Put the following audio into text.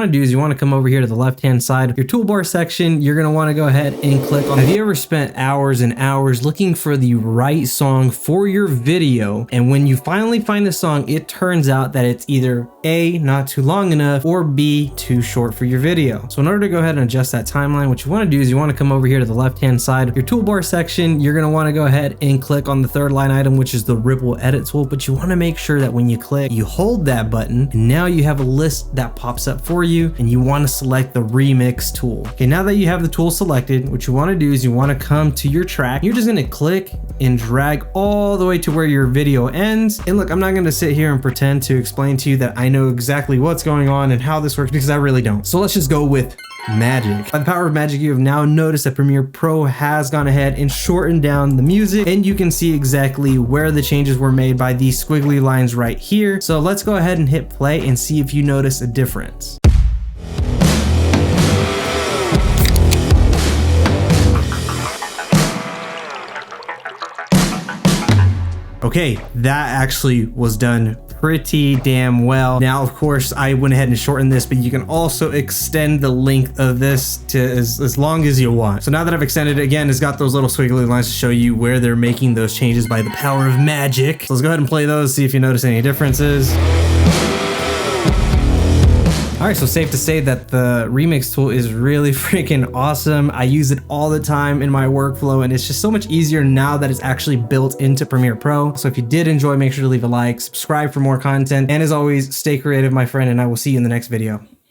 want to do is you want to come over here to the left-hand side of your toolbar section. You're going to want to go ahead and click on. Have you ever spent hours and hours looking for the right song for your video? And when you finally find the song, it turns out that it's either A, not too long enough, or B, too short for your video. So in order to go ahead and adjust that timeline, what you want to do is you want to come over here to the left-hand side of your toolbar section. You're going to want to go ahead and click on the third line item, which is the ripple edit tool. But you want to make sure that when you click, you hold that button, and now you have a list that pops up for you, and you want to select the remix tool. Okay, now that you have the tool selected, what you want to do is you want to come to your track. You're just going to click and drag all the way to where your video ends. And look, I'm not going to sit here and pretend to explain to you that I know exactly what's going on and how this works, because I really don't. So let's just go with magic. By the power of magic, you have now noticed that Premiere Pro has gone ahead and shortened down the music, and you can see exactly where the changes were made by these squiggly lines right here. So let's go ahead and hit play and see if you notice a difference. Okay, that actually was done pretty damn well. Now, of course, I went ahead and shortened this, but you can also extend the length of this to as long as you want. So now that I've extended it, again, it's got those little squiggly lines to show you where they're making those changes by the power of magic. So let's go ahead and play those, see if you notice any differences. All right, so safe to say that the remix tool is really freaking awesome. I use it all the time in my workflow, and it's just so much easier now that it's actually built into Premiere Pro. So if you did enjoy, make sure to leave a like, subscribe for more content, and as always, stay creative, my friend, and I will see you in the next video.